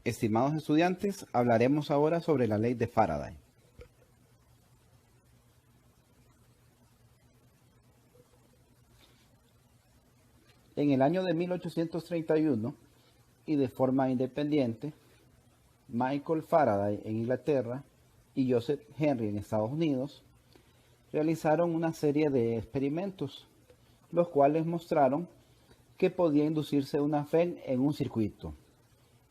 Estimados estudiantes, hablaremos ahora sobre la ley de Faraday. En el año de 1831, y de forma independiente, Michael Faraday en Inglaterra y Joseph Henry en Estados Unidos realizaron una serie de experimentos, los cuales mostraron que podía inducirse una fe en un circuito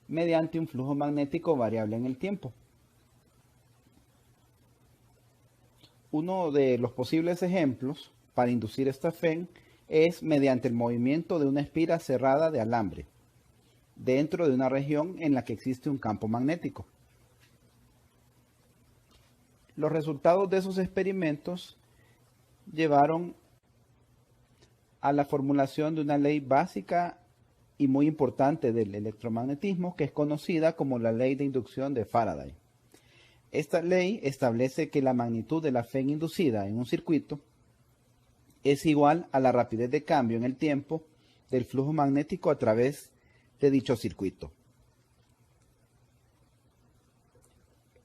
mediante un flujo magnético variable en el tiempo. Uno de los posibles ejemplos para inducir esta fe es mediante el movimiento de una espira cerrada de alambre dentro de una región en la que existe un campo magnético. Los resultados de esos experimentos llevaron a la formulación de una ley básica y muy importante del electromagnetismo, que es conocida como la ley de inducción de Faraday. Esta ley establece que la magnitud de la fe inducida en un circuito es igual a la rapidez de cambio en el tiempo del flujo magnético a través de dicho circuito.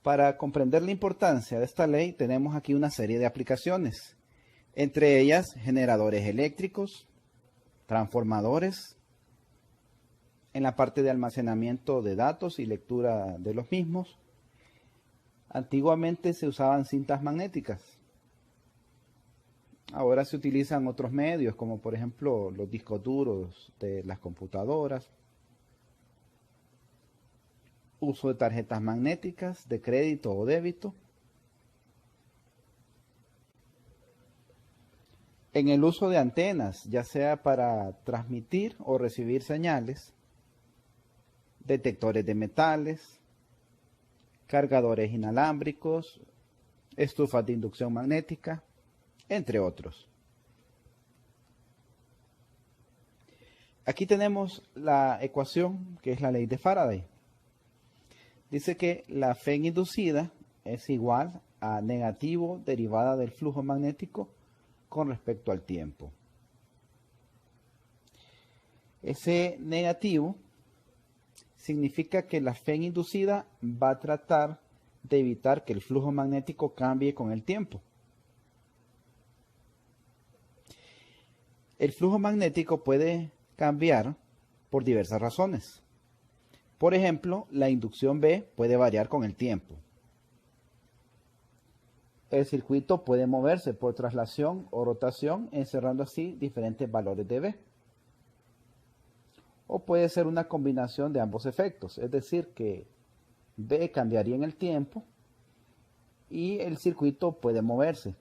Para comprender la importancia de esta ley, tenemos aquí una serie de aplicaciones, entre ellas generadores eléctricos, transformadores, en la parte de almacenamiento de datos y lectura de los mismos. Antiguamente se usaban cintas magnéticas. Ahora se utilizan otros medios, como por ejemplo los discos duros de las computadoras. Uso de tarjetas magnéticas de crédito o débito. En el uso de antenas, ya sea para transmitir o recibir señales, detectores de metales, cargadores inalámbricos, estufas de inducción magnética, entre otros. Aquí tenemos la ecuación que es la ley de Faraday. Dice que la fe inducida es igual a negativo derivada del flujo magnético con respecto al tiempo. Ese negativo significa que la fe inducida va a tratar de evitar que el flujo magnético cambie con el tiempo. El flujo magnético puede cambiar por diversas razones. Por ejemplo, la inducción B puede variar con el tiempo. El circuito puede moverse por traslación o rotación, encerrando así diferentes valores de B. O puede ser una combinación de ambos efectos, es decir, que B cambiaría en el tiempo y el circuito puede moverse.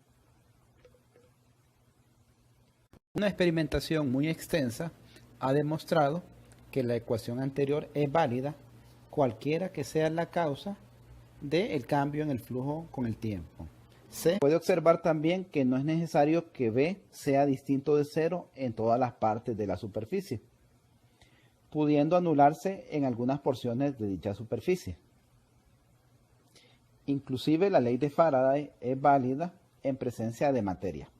Una experimentación muy extensa ha demostrado que la ecuación anterior es válida cualquiera que sea la causa del cambio en el flujo con el tiempo. Se puede observar también que no es necesario que B sea distinto de cero en todas las partes de la superficie, pudiendo anularse en algunas porciones de dicha superficie. Inclusive la ley de Faraday es válida en presencia de materia.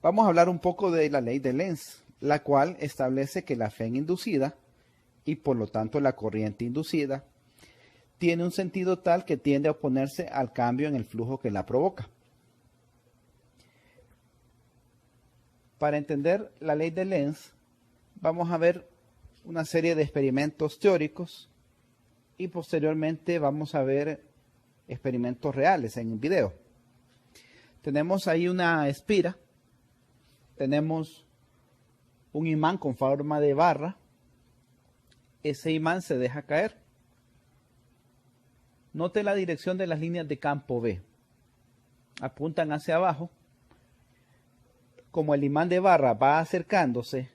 Vamos a hablar un poco de la ley de Lenz, la cual establece que la fe inducida, y por lo tanto la corriente inducida, tiene un sentido tal que tiende a oponerse al cambio en el flujo que la provoca. Para entender la ley de Lenz, vamos a ver una serie de experimentos teóricos y posteriormente vamos a ver experimentos reales en video. Tenemos ahí una espira, tenemos un imán con forma de barra, ese imán se deja caer. Note la dirección de las líneas de campo B, apuntan hacia abajo. Como el imán de barra va acercándose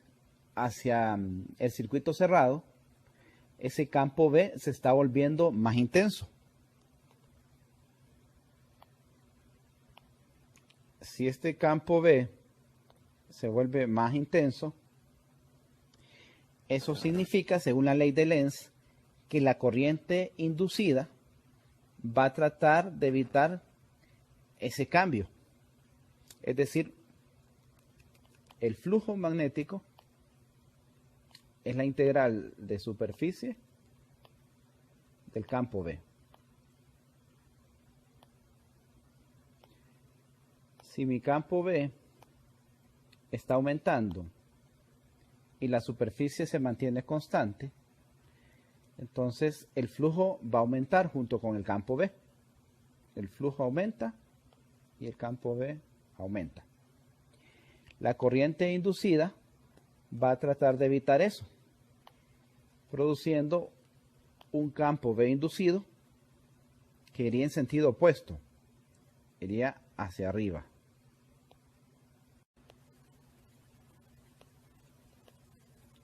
hacia el circuito cerrado, ese campo B se está volviendo más intenso. Si este campo B se vuelve más intenso, eso significa, según la ley de Lenz, que la corriente inducida va a tratar de evitar ese cambio. Es decir, el flujo magnético es la integral de superficie del campo B. Si mi campo B está aumentando y la superficie se mantiene constante, entonces el flujo va a aumentar junto con el campo B. El flujo aumenta y el campo B aumenta. La corriente inducida va a tratar de evitar eso, produciendo un campo B inducido que iría en sentido opuesto, iría hacia arriba.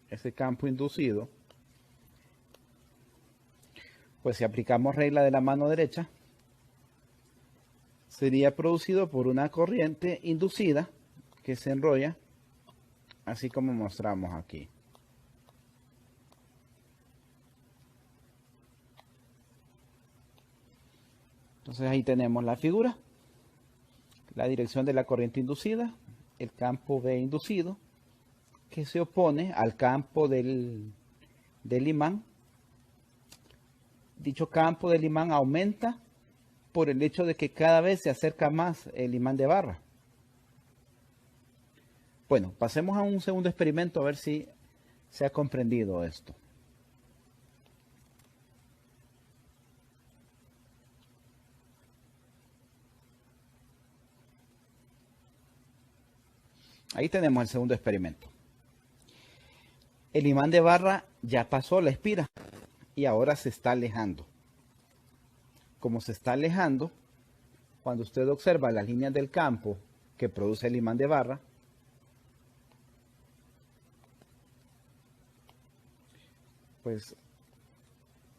Ese campo inducido, pues si aplicamos regla de la mano derecha, sería producido por una corriente inducida que se enrolla, así como mostramos aquí. Entonces ahí tenemos la figura, la dirección de la corriente inducida, el campo B inducido, que se opone al campo del imán. Dicho campo del imán aumenta por el hecho de que cada vez se acerca más el imán de barra. Bueno, pasemos a un segundo experimento a ver si se ha comprendido esto. Ahí tenemos el segundo experimento. El imán de barra ya pasó la espira y ahora se está alejando. Como se está alejando, cuando usted observa las líneas del campo que produce el imán de barra, pues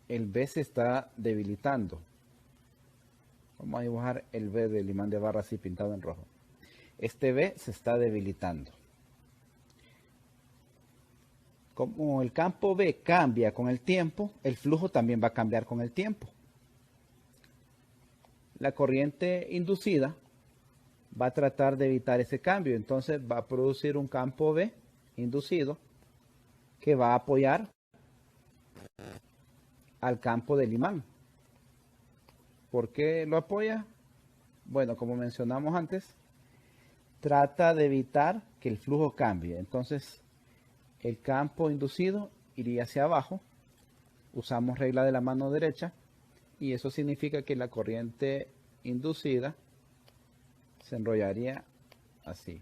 el B se está debilitando. Vamos a dibujar el B del imán de barra así pintado en rojo. Este B se está debilitando. Como el campo B cambia con el tiempo, el flujo también va a cambiar con el tiempo. La corriente inducida va a tratar de evitar ese cambio, entonces va a producir un campo B inducido que va a apoyar al campo del imán. ¿Por qué lo apoya? Bueno, como mencionamos antes, trata de evitar que el flujo cambie. Entonces, el campo inducido iría hacia abajo. Usamos regla de la mano derecha y eso significa que la corriente inducida se enrollaría así,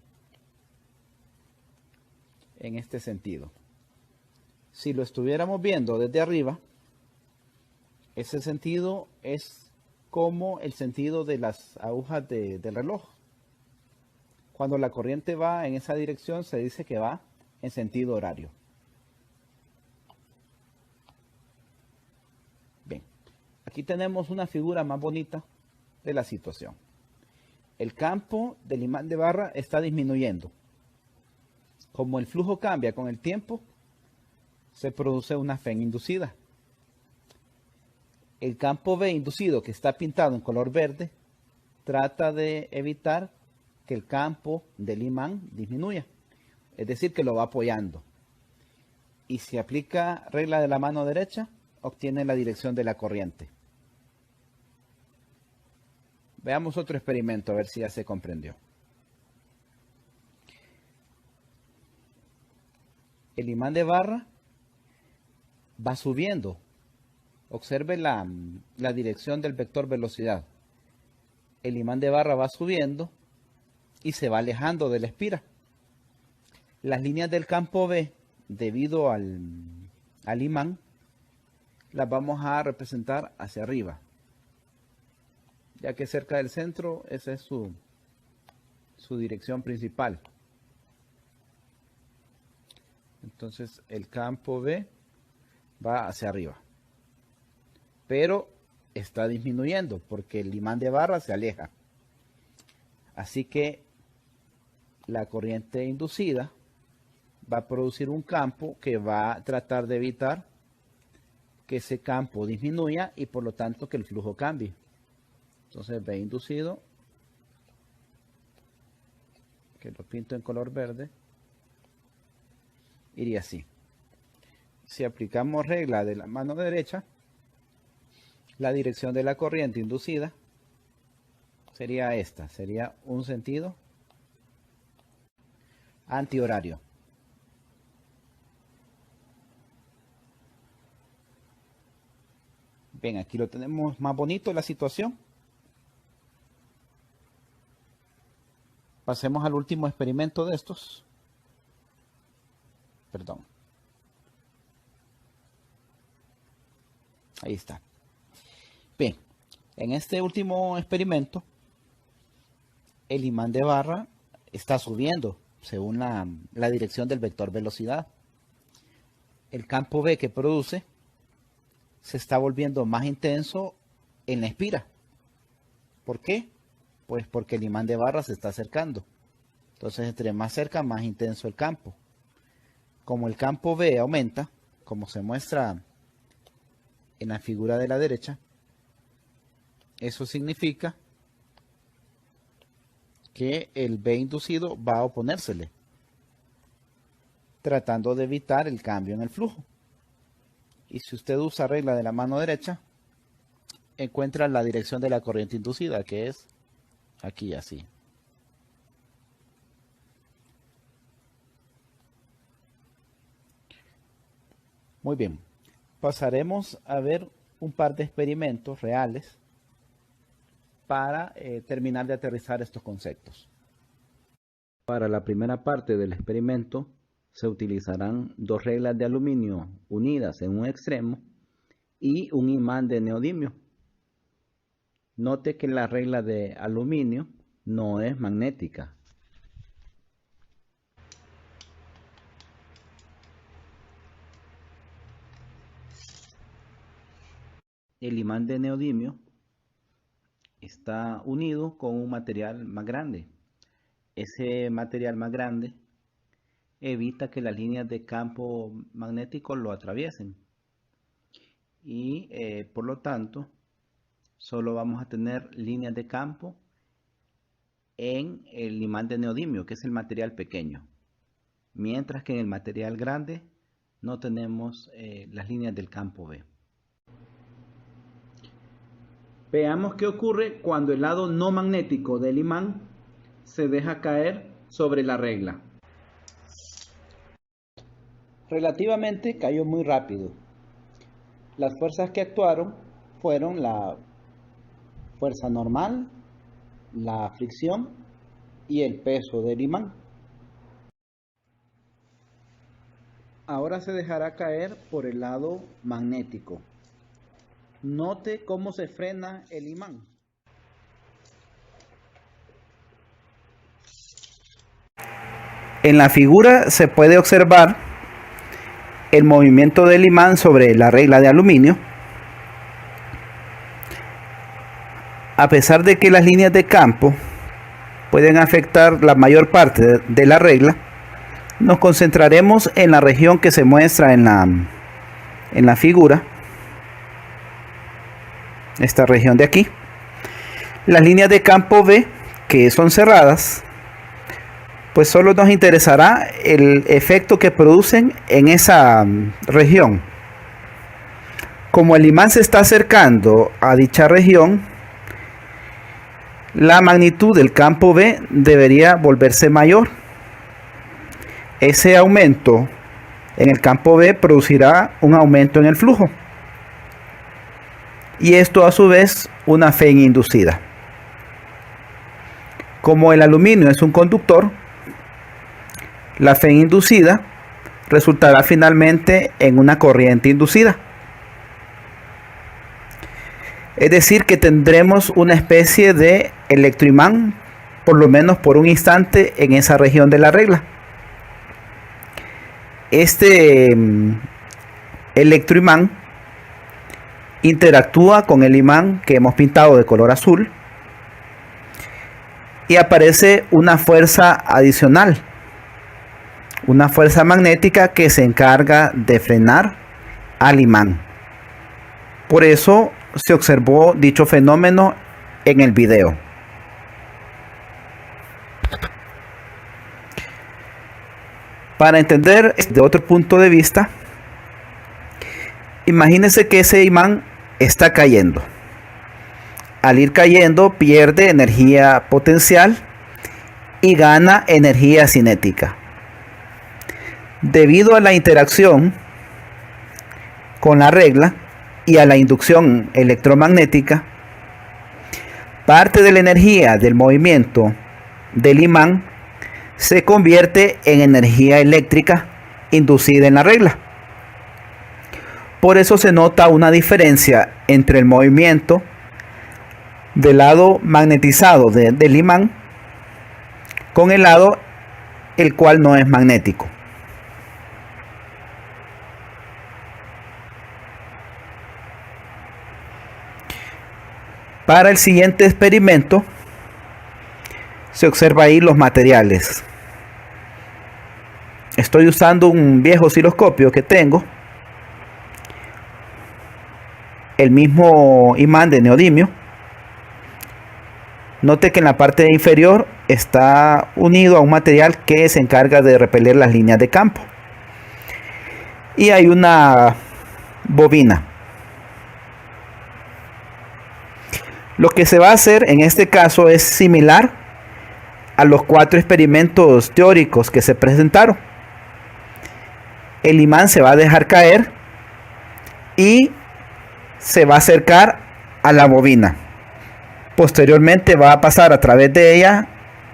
en este sentido. Si lo estuviéramos viendo desde arriba, ese sentido es como el sentido de las agujas del reloj. Cuando la corriente va en esa dirección, se dice que va en sentido horario. Bien, aquí tenemos una figura más bonita de la situación. El campo del imán de barra está disminuyendo. Como el flujo cambia con el tiempo, se produce una FEN inducida. El campo B inducido, que está pintado en color verde, trata de evitar que el campo del imán disminuya. Es decir, que lo va apoyando. Y si aplica regla de la mano derecha, obtiene la dirección de la corriente. Veamos otro experimento a ver si ya se comprendió. El imán de barra va subiendo. Observe la dirección del vector velocidad. El imán de barra va subiendo y se va alejando de la espira. Las líneas del campo B, debido al imán, las vamos a representar hacia arriba, ya que cerca del centro esa es su dirección principal. Entonces el campo B va hacia arriba, pero está disminuyendo porque el imán de barra se aleja. Así que la corriente inducida va a producir un campo que va a tratar de evitar que ese campo disminuya y por lo tanto que el flujo cambie. Entonces B inducido, que lo pinto en color verde, iría así. si aplicamos regla de la mano derecha, la dirección de la corriente inducida sería esta, sería un sentido antihorario. Bien, aquí lo tenemos más bonito la situación. Pasemos al último experimento de estos. Perdón. Ahí está. Bien, en este último experimento, el imán de barra está subiendo según la dirección del vector velocidad. El campo B que produce se está volviendo más intenso en la espira. ¿Por qué? Pues porque el imán de barra se está acercando. Entonces, entre más cerca, más intenso el campo. Como el campo B aumenta, como se muestra en la figura de la derecha, eso significa que el B inducido va a oponérsele, tratando de evitar el cambio en el flujo. Y si usted usa regla de la mano derecha, encuentra la dirección de la corriente inducida, que es aquí así. Muy bien, pasaremos a ver un par de experimentos reales para terminar de aterrizar estos conceptos. Para la primera parte del experimento se utilizarán dos reglas de aluminio unidas en un extremo y un imán de neodimio. Note que la regla de aluminio no es magnética. El imán de neodimio está unido con un material más grande. Ese material más grande evita que las líneas de campo magnético lo atraviesen. Y por lo tanto, solo vamos a tener líneas de campo en el imán de neodimio, que es el material pequeño. Mientras que en el material grande no tenemos las líneas del campo B. Veamos qué ocurre cuando el lado no magnético del imán se deja caer sobre la regla. Relativamente cayó muy rápido. Las fuerzas que actuaron fueron la fuerza normal, la fricción y el peso del imán. Ahora se dejará caer por el lado magnético. Note cómo se frena el imán. En la figura se puede observar el movimiento del imán sobre la regla de aluminio. A pesar de que las líneas de campo pueden afectar la mayor parte de la regla, nos concentraremos en la región que se muestra en la figura. Esta región de aquí. Las líneas de campo B, que son cerradas, pues solo nos interesará el efecto que producen en esa región. Como el imán se está acercando a dicha región, la magnitud del campo B debería volverse mayor. Ese aumento en el campo B producirá un aumento en el flujo. Y esto a su vez una FEIN inducida. Como el aluminio es un conductor, la FEIN inducida resultará finalmente en una corriente inducida. Es decir, que tendremos una especie de electroimán, por lo menos por un instante, en esa región de la regla. Este electroimán interactúa con el imán que hemos pintado de color azul y aparece una fuerza adicional, una fuerza magnética que se encarga de frenar al imán. Por eso se observó dicho fenómeno en el video. Para entender de otro punto de vista, Imagínense que ese imán está cayendo. Al ir cayendo pierde energía potencial y gana energía cinética. Debido a la interacción con la regla y a la inducción electromagnética, parte de la energía del movimiento del imán se convierte en energía eléctrica inducida en la regla. Por eso se nota una diferencia entre el movimiento del lado magnetizado del imán con el lado el cual no es magnético. Para el siguiente experimento se observa ahí los materiales. Estoy usando un viejo osciloscopio que tengo, el mismo imán de neodimio. Note que en la parte inferior está unido a un material que se encarga de repeler las líneas de campo. Y hay una bobina. Lo que se va a hacer en este caso es similar a los 4 experimentos teóricos que se presentaron. El imán se va a dejar caer y se va a acercar a la bobina. Posteriormente va a pasar a través de ella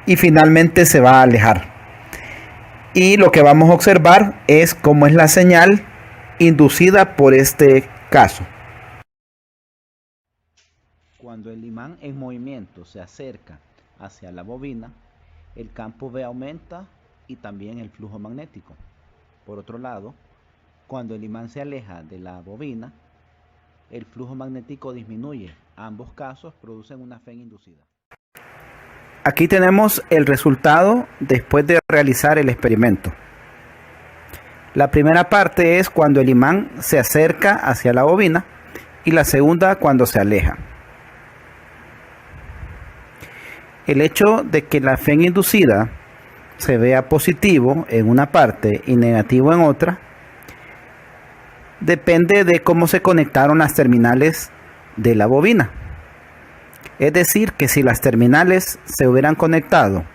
y finalmente se va a alejar. Y lo que vamos a observar es cómo es la señal inducida por este caso. Cuando el imán en movimiento se acerca hacia la bobina, el campo B aumenta y también el flujo magnético. Por otro lado, cuando el imán se aleja de la bobina, el flujo magnético disminuye. Ambos casos producen una FEN inducida. Aquí tenemos el resultado después de realizar el experimento. La primera parte es cuando el imán se acerca hacia la bobina y la segunda cuando se aleja. El hecho de que la FEN inducida se vea positivo en una parte y negativo en otra depende de cómo se conectaron las terminales de la bobina. Es decir, que si las terminales se hubieran conectado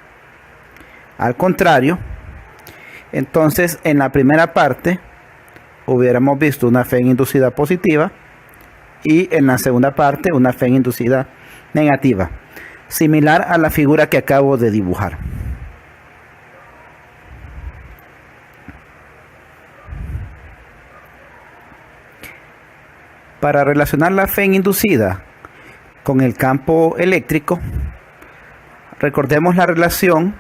al contrario, entonces en la primera parte hubiéramos visto una FEN inducida positiva y en la segunda parte una FEN inducida negativa, similar a la figura que acabo de dibujar. Para relacionar la FEN inducida con el campo eléctrico, recordemos la relación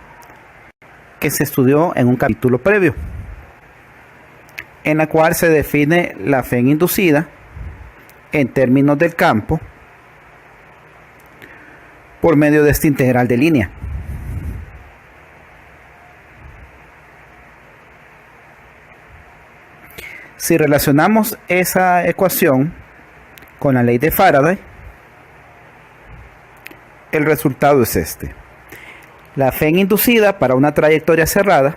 que se estudió en un capítulo previo, en la cual se define la FEN inducida en términos del campo por medio de esta integral de línea. Si relacionamos esa ecuación con la ley de Faraday, el resultado es este. La FEN inducida para una trayectoria cerrada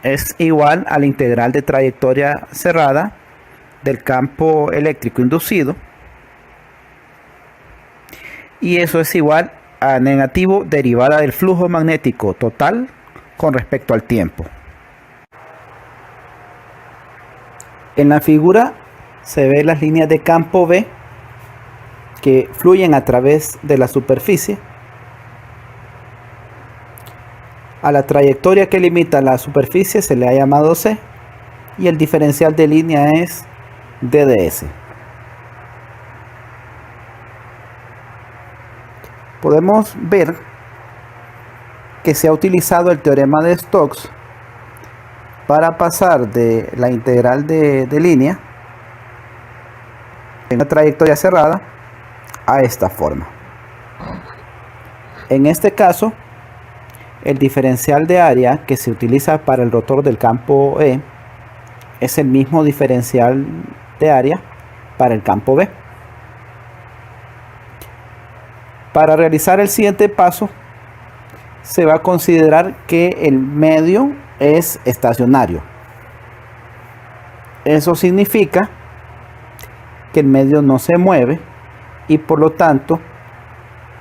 es igual a la integral de trayectoria cerrada del campo eléctrico inducido, y eso es igual a negativo derivada del flujo magnético total con respecto al tiempo. En la figura se ven las líneas de campo B que fluyen a través de la superficie. A la trayectoria que limita la superficie se le ha llamado C y el diferencial de línea es DDS. Podemos ver que se ha utilizado el teorema de Stokes para pasar de la integral de línea en una trayectoria cerrada a esta forma. En este caso, el diferencial de área que se utiliza para el rotor del campo E es el mismo diferencial de área para el campo B. Para realizar el siguiente paso, se va a considerar que el medio es estacionario. Eso significa que el medio no se mueve y por lo tanto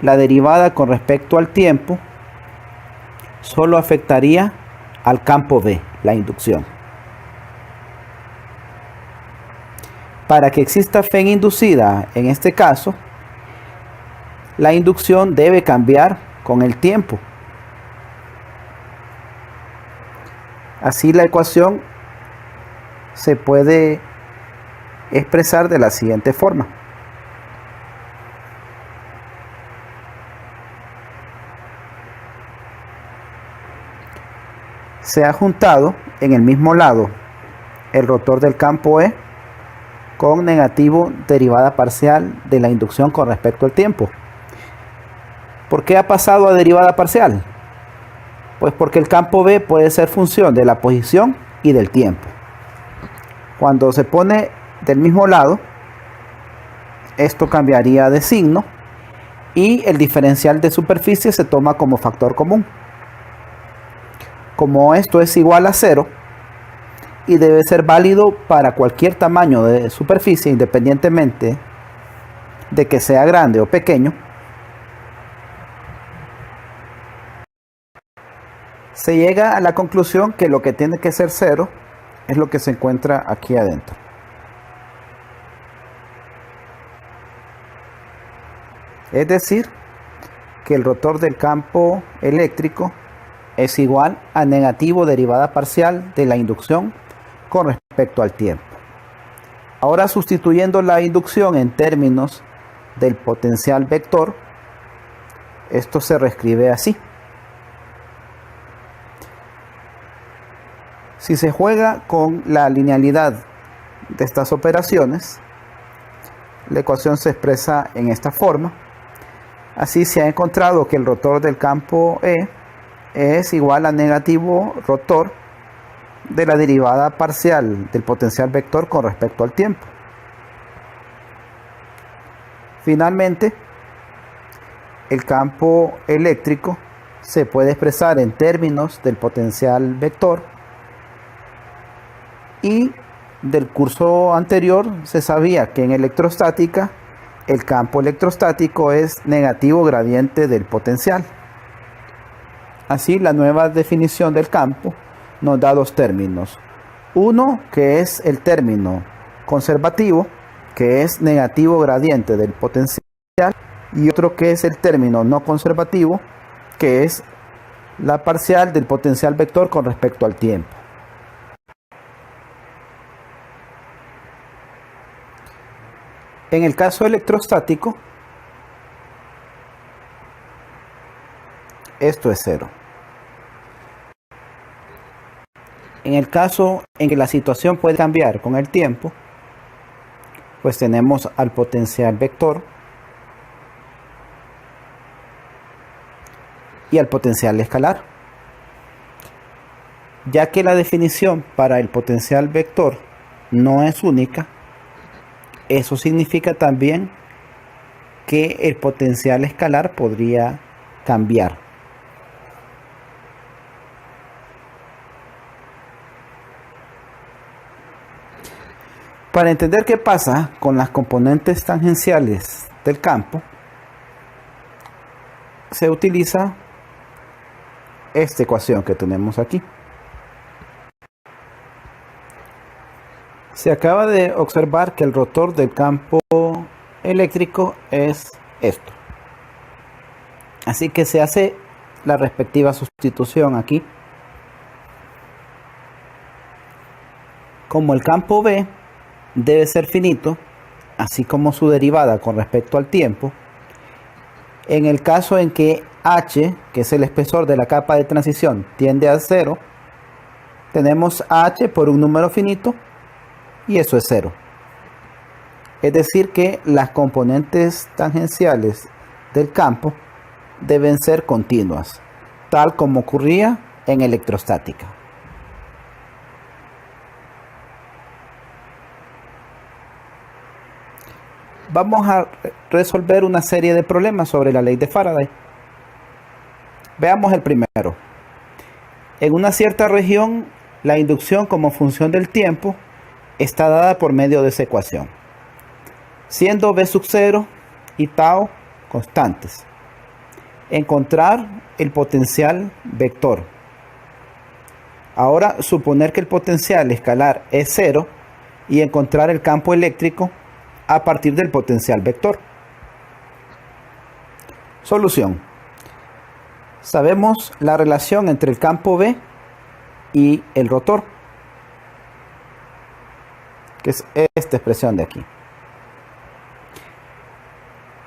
la derivada con respecto al tiempo solo afectaría al campo B, la inducción. Para que exista fe inducida en este caso, la inducción debe cambiar con el tiempo. Así la ecuación se puede expresar de la siguiente forma. Se ha juntado en el mismo lado el rotor del campo E con negativo derivada parcial de la inducción con respecto al tiempo. ¿Por qué ha pasado a derivada parcial? Pues porque el campo B puede ser función de la posición y del tiempo. Cuando se pone del mismo lado, esto cambiaría de signo y el diferencial de superficie se toma como factor común. Como esto es igual a 0 y debe ser válido para cualquier tamaño de superficie independientemente de que sea grande o pequeño, se llega a la conclusión que lo que tiene que ser 0 es lo que se encuentra aquí adentro. Es decir, que el rotor del campo eléctrico es igual a negativo derivada parcial de la inducción con respecto al tiempo. Ahora, sustituyendo la inducción en términos del potencial vector, esto se reescribe así. Si se juega con la linealidad de estas operaciones, la ecuación se expresa en esta forma. Así se ha encontrado que el rotor del campo E es igual a negativo rotor de la derivada parcial del potencial vector con respecto al tiempo. Finalmente, el campo eléctrico se puede expresar en términos del potencial vector, y del curso anterior se sabía que en electrostática el campo electrostático es negativo gradiente del potencial. Así, la nueva definición del campo nos da dos términos. Uno, que es el término conservativo, que es negativo gradiente del potencial, y otro que es el término no conservativo, que es la parcial del potencial vector con respecto al tiempo. En el caso electrostático, esto es 0. En el caso en que la situación puede cambiar con el tiempo, pues tenemos al potencial vector y al potencial escalar. Ya que la definición para el potencial vector no es única, eso significa también que el potencial escalar podría cambiar. Para entender qué pasa con las componentes tangenciales del campo, se utiliza esta ecuación que tenemos aquí. Se acaba de observar que el rotor del campo eléctrico es esto. Así que se hace la respectiva sustitución aquí. Como el campo B debe ser finito, así como su derivada con respecto al tiempo, en el caso en que H, que es el espesor de la capa de transición, tiende a 0, tenemos H por un número finito y eso es 0. Es decir que las componentes tangenciales del campo deben ser continuas, tal como ocurría en electrostática. Vamos a resolver una serie de problemas sobre la ley de Faraday. Veamos el primero. En una cierta región, la inducción como función del tiempo está dada por medio de esa ecuación. siendo v sub 0 y tau constantes. Encontrar el potencial vector. Ahora suponer que el potencial escalar es 0 y encontrar el campo eléctrico a partir del potencial vector. Solución. Sabemos la relación entre el campo B y el rotor, que es esta expresión de aquí.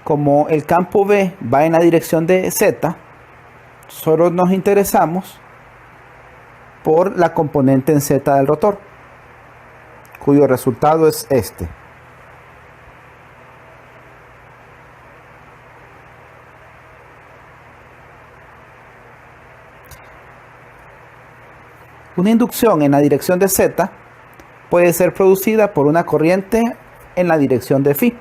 Como el campo B va en la dirección de Z, solo nos interesamos por la componente en Z del rotor, cuyo resultado es este. Una inducción en la dirección de Z puede ser producida por una corriente en la dirección de phi.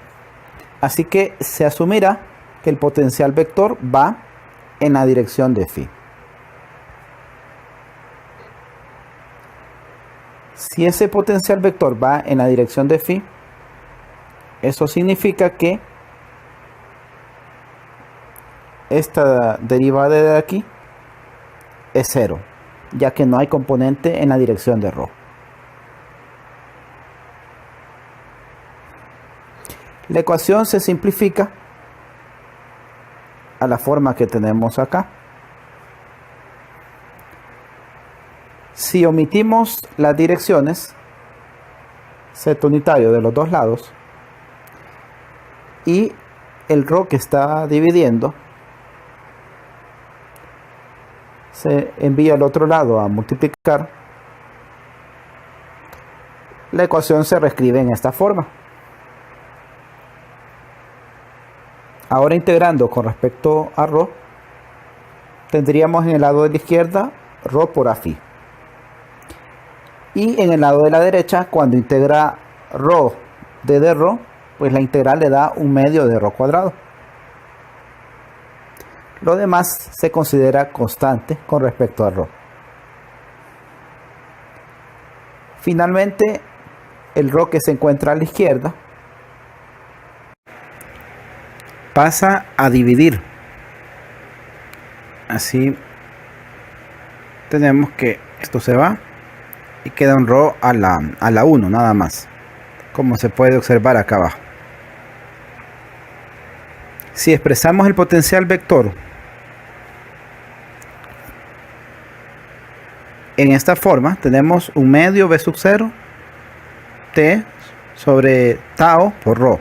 Así que se asumirá que el potencial vector va en la dirección de phi. Si ese potencial vector va en la dirección de phi, eso significa que esta derivada de aquí es 0, ya que no hay componente en la dirección de ρ. La ecuación se simplifica a la forma que tenemos acá. Si omitimos las direcciones, z unitario de los dos lados, y el ρ que está dividiendo, se envía al otro lado a multiplicar, la ecuación se reescribe en esta forma. Ahora integrando con respecto a ρ, tendríamos en el lado de la izquierda ρ por a phi. Y en el lado de la derecha, cuando integra ρ de dρ, pues la integral le da 1/2 de ρ cuadrado. Lo demás se considera constante con respecto a ρ. Finalmente, el ρ que se encuentra a la izquierda pasa a dividir. Así tenemos que esto se va y queda un ρ a la 1 nada más, como se puede observar acá abajo. Si expresamos el potencial vector en esta forma, tenemos 1/2 v sub 0 t sobre tau por ρ.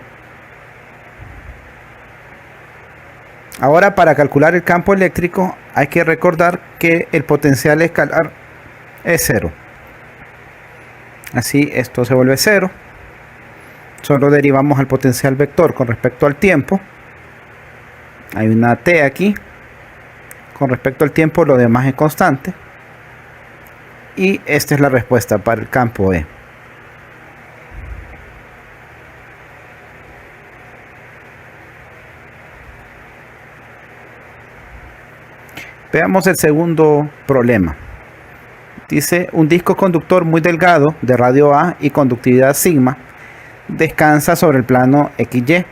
Ahora, para calcular el campo eléctrico hay que recordar que el potencial escalar es 0. Así esto se vuelve 0. Solo derivamos el potencial vector con respecto al tiempo. Hay una t aquí. Con respecto al tiempo lo demás es constante. Y esta es la respuesta para el campo E. Veamos el segundo problema. Dice, un disco conductor muy delgado de radio A y conductividad sigma descansa sobre el plano XY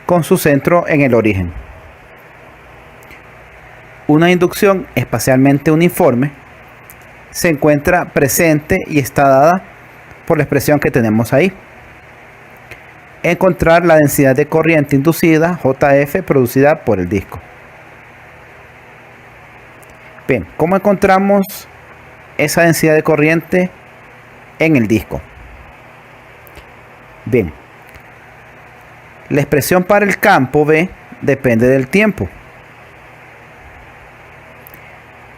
con su centro en el origen. Una inducción espacialmente uniforme se encuentra presente y está dada por la expresión que tenemos ahí. Encontrar la densidad de corriente inducida, JF, producida por el disco. Bien, ¿cómo encontramos esa densidad de corriente en el disco? Bien, la expresión para el campo B depende del tiempo.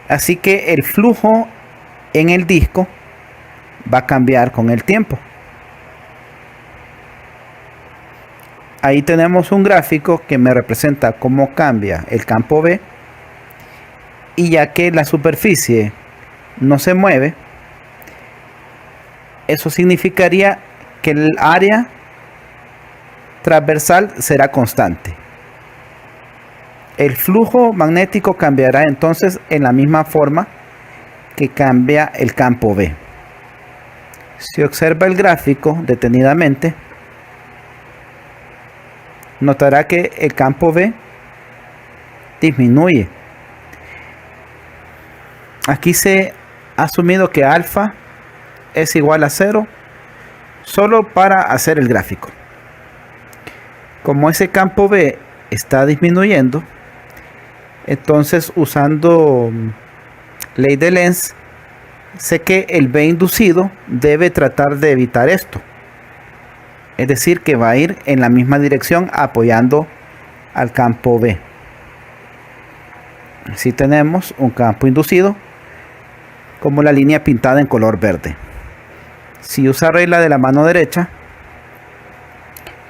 Así que el flujo en el disco va a cambiar con el tiempo. Ahí tenemos un gráfico que me representa cómo cambia el campo B. Y ya que la superficie no se mueve, eso significaría que el área transversal será constante. El flujo magnético cambiará entonces en la misma forma que cambia el campo B. Si observa el gráfico detenidamente, notará que el campo B disminuye. Aquí se ha asumido que alfa es igual a 0 solo para hacer el gráfico. Como ese campo B está disminuyendo, entonces usando ley de Lenz, sé que el B inducido debe tratar de evitar esto. Es decir, que va a ir en la misma dirección apoyando al campo B. Así tenemos un campo inducido como la línea pintada en color verde. Si usa regla de la mano derecha,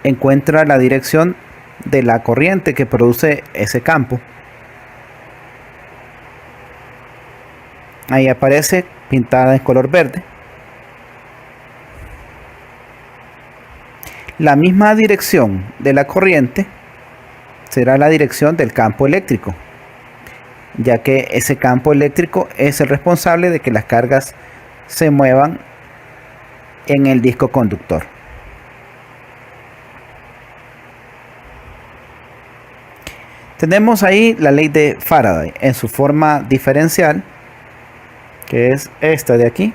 encuentra la dirección de la corriente que produce ese campo. Ahí aparece pintada en color verde. La misma dirección de la corriente será la dirección del campo eléctrico, ya que ese campo eléctrico es el responsable de que las cargas se muevan en el disco conductor. Tenemos ahí la ley de Faraday en su forma diferencial, que es esta de aquí,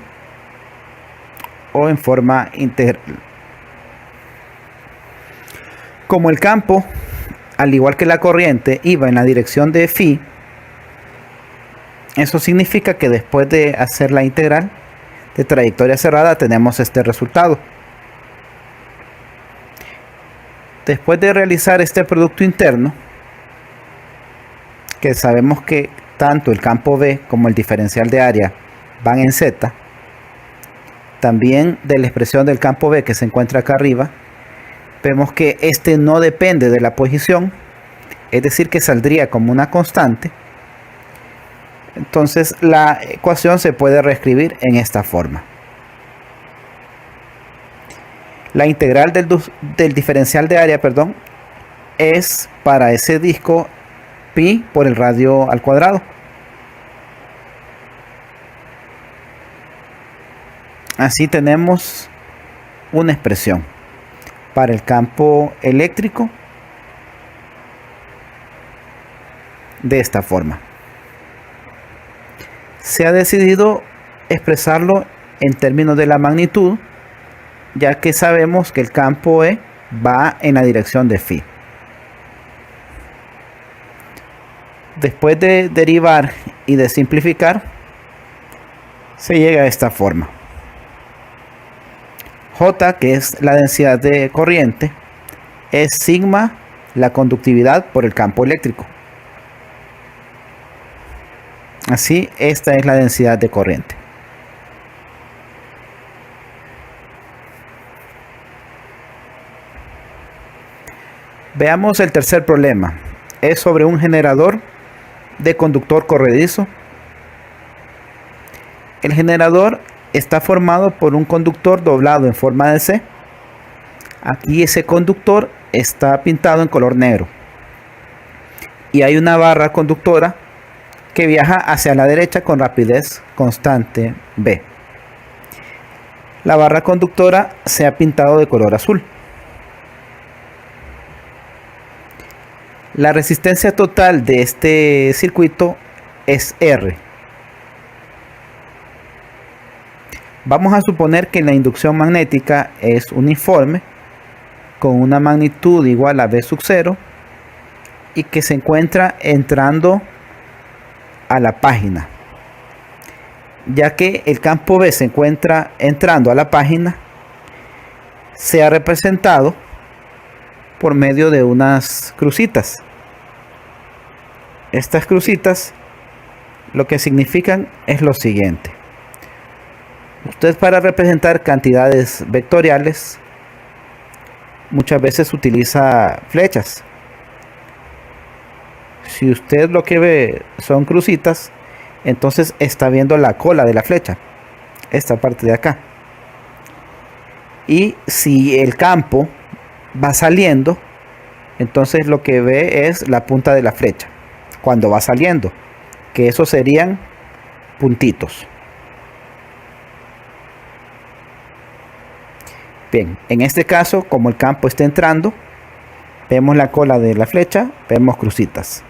o en forma integral. Como el campo, al igual que la corriente, iba en la dirección de phi, eso significa que después de hacer la integral de trayectoria cerrada tenemos este resultado. Después de realizar este producto interno, que sabemos que tanto el campo B como el diferencial de área van en Z, también de la expresión del campo B que se encuentra acá arriba, vemos que este no depende de la posición, es decir, que saldría como una constante. Entonces la ecuación se puede reescribir en esta forma. La integral del diferencial de área, es para ese disco pi por el radio al cuadrado. Así tenemos una expresión para el campo eléctrico de esta forma. Se ha decidido expresarlo en términos de la magnitud, ya que sabemos que el campo E va en la dirección de phi. Después de derivar y de simplificar, se llega a esta forma. J, que es la densidad de corriente, es sigma la conductividad por el campo eléctrico. Así, esta es la densidad de corriente. Veamos el tercer problema. Es sobre un generador de conductor corredizo. El generador está formado por un conductor doblado en forma de C. Aquí ese conductor está pintado en color negro. Y hay una barra conductora que viaja hacia la derecha con rapidez constante B. La barra conductora se ha pintado de color azul. La resistencia total de este circuito es R. Vamos a suponer que la inducción magnética es uniforme, con una magnitud igual a V sub 0, y que se encuentra entrando a la página. Ya que el campo B se encuentra entrando a la página, se ha representado por medio de unas crucitas. Estas crucitas lo que significan es lo siguiente. Usted, para representar cantidades vectoriales, muchas veces utiliza flechas. Si usted lo que ve son crucitas, entonces está viendo la cola de la flecha, esta parte de acá. Y si el campo va saliendo, entonces lo que ve es la punta de la flecha cuando va saliendo, que esos serían puntitos. Bien, en este caso, como el campo está entrando, Vemos la cola de la flecha, vemos crucitas.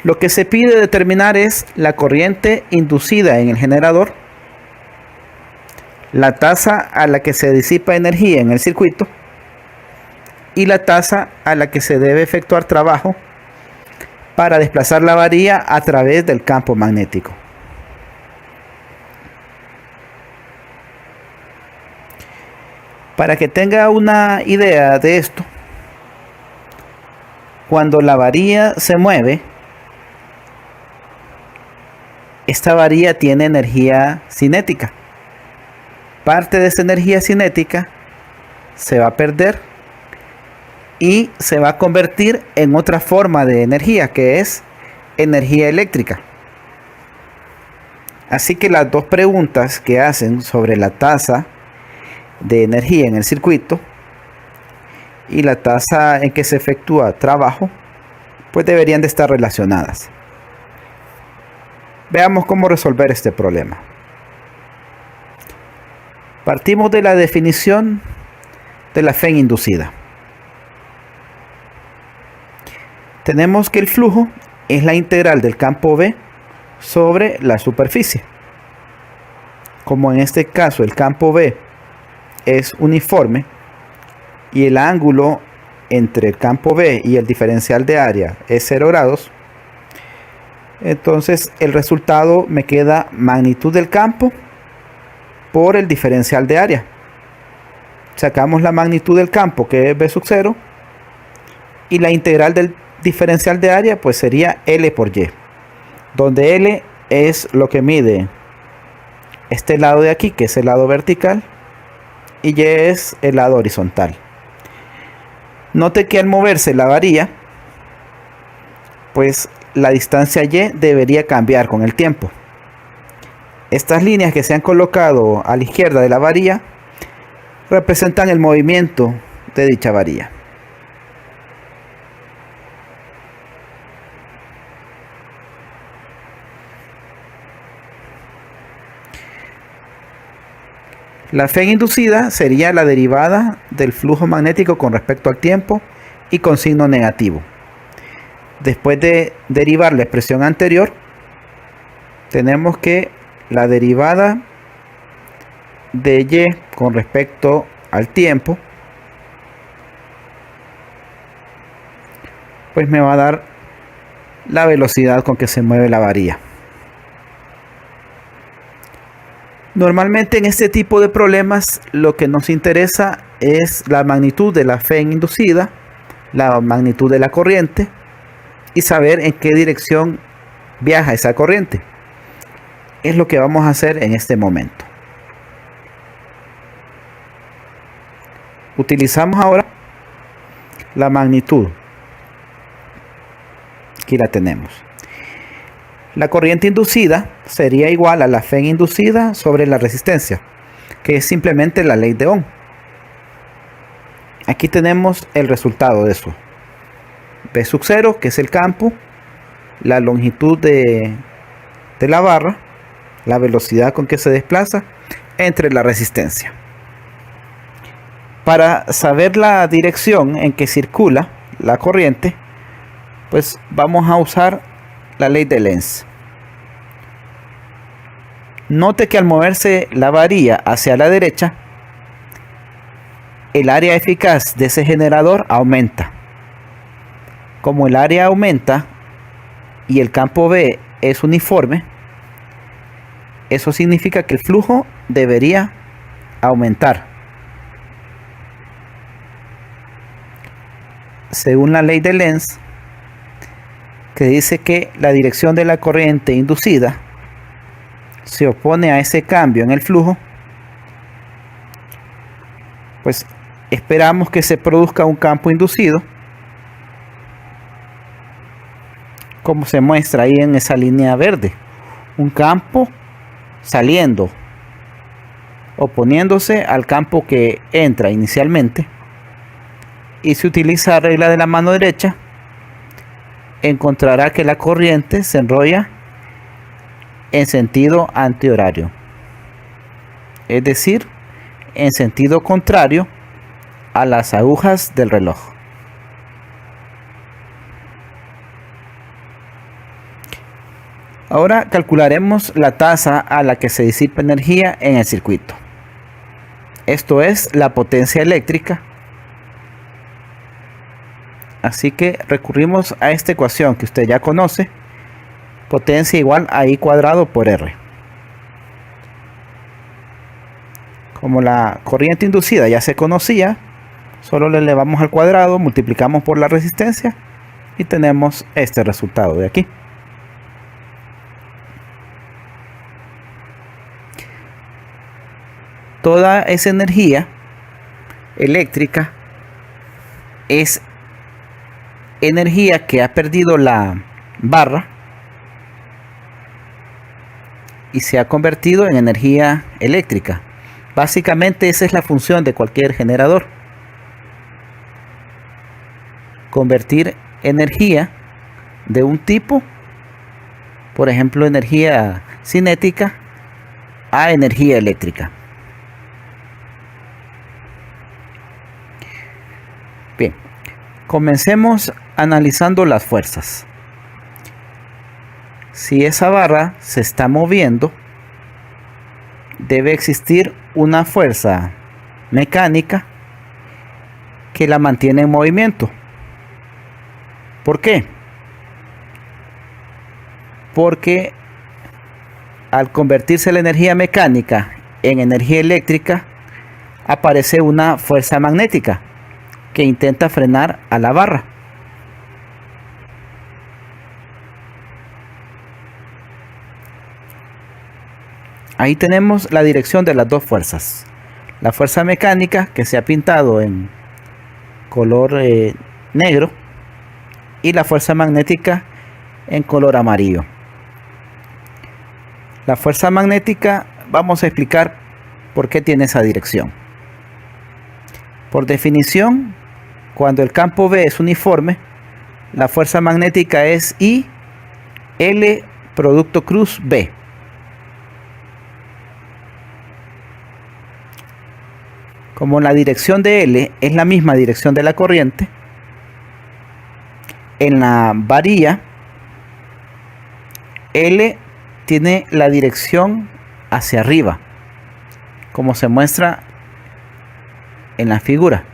Lo que se pide determinar es la corriente inducida en el generador, la tasa a la que se disipa energía en el circuito y la tasa a la que se debe efectuar trabajo para desplazar la varilla a través del campo magnético. Para que tenga una idea de esto, cuando la varilla se mueve, esta varilla tiene energía cinética. Parte de esa energía cinética se va a perder y se va a convertir en otra forma de energía, que es energía eléctrica. Así que las dos preguntas que hacen sobre la tasa de energía en el circuito y la tasa en que se efectúa trabajo, pues deberían de estar relacionadas. Veamos cómo resolver este problema. Partimos de la definición de la FEN inducida. Tenemos que el flujo es la integral del campo B sobre la superficie. Como en este caso el campo B es uniforme y el ángulo entre el campo B y el diferencial de área es 0 grados, entonces el resultado me queda magnitud del campo por el diferencial de área. Sacamos la magnitud del campo, que es B sub 0, y la integral del diferencial de área pues sería L por Y, donde L es lo que mide este lado de aquí, que es el lado vertical, y Y es el lado horizontal. Note que al moverse la varilla, pues la distancia Y debería cambiar con el tiempo. Estas líneas que se han colocado a la izquierda de la varilla representan el movimiento de dicha varilla. La FEN inducida sería la derivada del flujo magnético con respecto al tiempo y con signo negativo. Después de derivar la expresión anterior, tenemos que la derivada de Y con respecto al tiempo, pues me va a dar la velocidad con que se mueve la varilla. Normalmente en este tipo de problemas lo que nos interesa es la magnitud de la FEN inducida, la magnitud de la corriente y saber en qué dirección viaja esa corriente. Es lo que vamos a hacer en este momento. Utilizamos ahora la magnitud. Aquí la tenemos. La corriente inducida sería igual a la FEN inducida sobre la resistencia, que es simplemente la ley de Ohm. Aquí tenemos el resultado de eso. B sub 0, que es el campo, la longitud de la barra, la velocidad con que se desplaza entre la resistencia. Para saber la dirección en que circula la corriente, pues vamos a usar la ley de Lenz. Note que al moverse la varilla hacia la derecha, el área eficaz de ese generador aumenta. Como el área aumenta y el campo B es uniforme, eso significa que el flujo debería aumentar. Según la ley de Lenz, que dice que la dirección de la corriente inducida se opone a ese cambio en el flujo, pues esperamos que se produzca un campo inducido, como se muestra ahí en esa línea verde, un campo saliendo, oponiéndose al campo que entra inicialmente, y si utiliza la regla de la mano derecha, encontrará que la corriente se enrolla en sentido antihorario, es decir, en sentido contrario a las agujas del reloj. Ahora calcularemos la tasa a la que se disipa energía en el circuito. Esto es la potencia eléctrica. Así que recurrimos a esta ecuación que usted ya conoce. Potencia igual a I cuadrado por R. Como la corriente inducida ya se conocía, solo le elevamos al cuadrado, multiplicamos por la resistencia y tenemos este resultado de aquí. Toda esa energía eléctrica es energía que ha perdido la barra y se ha convertido en energía eléctrica. Básicamente esa es la función de cualquier generador: convertir energía de un tipo, por ejemplo energía cinética, a energía eléctrica. Bien, comencemos analizando las fuerzas. Si esa barra se está moviendo, debe existir una fuerza mecánica que la mantiene en movimiento. ¿Por qué? Porque al convertirse la energía mecánica en energía eléctrica, aparece una fuerza magnética que intenta frenar a la barra. Ahí tenemos la dirección de las dos fuerzas. La fuerza mecánica, que se ha pintado en color negro, y la fuerza magnética en color amarillo. La fuerza magnética, vamos a explicar por qué tiene esa dirección. Por definición, cuando el campo B es uniforme, la fuerza magnética es I L producto cruz B. Como la dirección de L es la misma dirección de la corriente, en la varilla L tiene la dirección hacia arriba, como se muestra en la figura,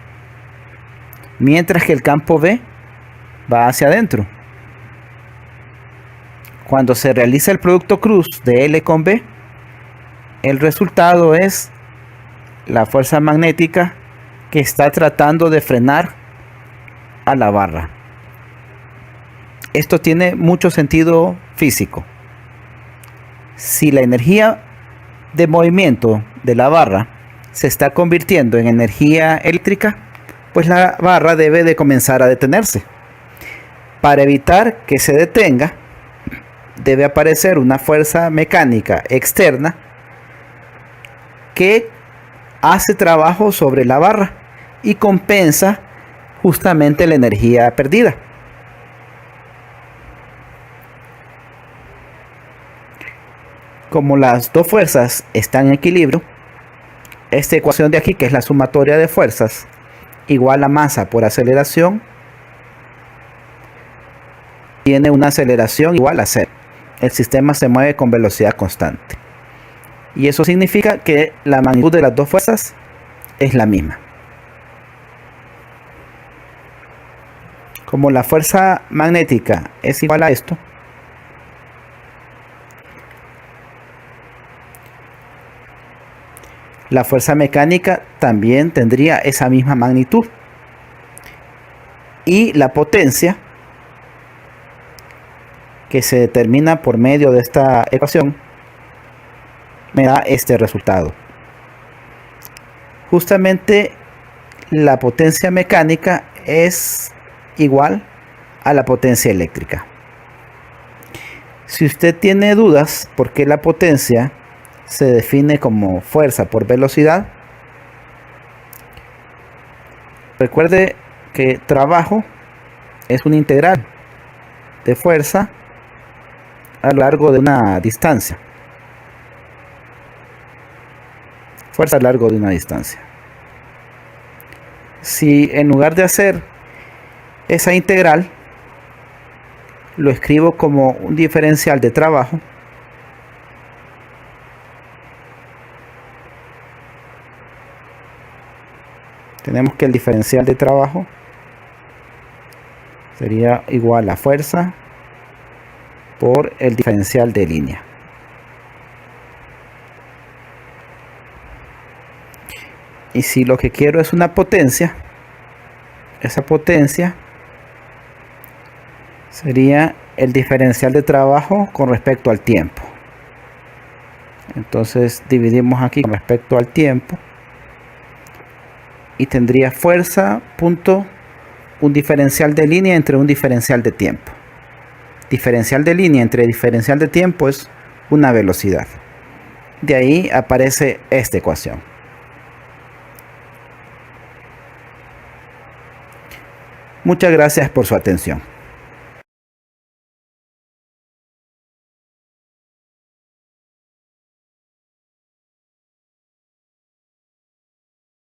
mientras que el campo B va hacia adentro. Cuando se realiza el producto cruz de L con B, el resultado es la fuerza magnética que está tratando de frenar a la barra. Esto tiene mucho sentido físico. Si la energía de movimiento de la barra se está convirtiendo en energía eléctrica, pues la barra debe de comenzar a detenerse. Para evitar que se detenga, debe aparecer una fuerza mecánica externa que hace trabajo sobre la barra y compensa justamente la energía perdida. Como las dos fuerzas están en equilibrio, esta ecuación de aquí, que es la sumatoria de fuerzas igual a masa por aceleración, tiene una aceleración igual a 0. El sistema se mueve con velocidad constante. Y eso significa que la magnitud de las dos fuerzas es la misma. Como la fuerza magnética es igual a esto, la fuerza mecánica también tendría esa misma magnitud. Y la potencia, que se determina por medio de esta ecuación, me da este resultado. Justamente la potencia mecánica es igual a la potencia eléctrica. Si usted tiene dudas por qué la potencia se define como fuerza por velocidad, recuerde que trabajo es una integral de fuerza a lo largo de una distancia. fuerza a lo largo de una distancia. Si en lugar de hacer esa integral, lo escribo como un diferencial de trabajo, tenemos que el diferencial de trabajo sería igual a fuerza por el diferencial de línea. Y si lo que quiero es una potencia, esa potencia sería el diferencial de trabajo con respecto al tiempo. Entonces dividimos aquí con respecto al tiempo y tendría fuerza punto un diferencial de línea entre un diferencial de tiempo. Diferencial de línea entre diferencial de tiempo es una velocidad. De ahí aparece esta ecuación. Muchas gracias por su atención.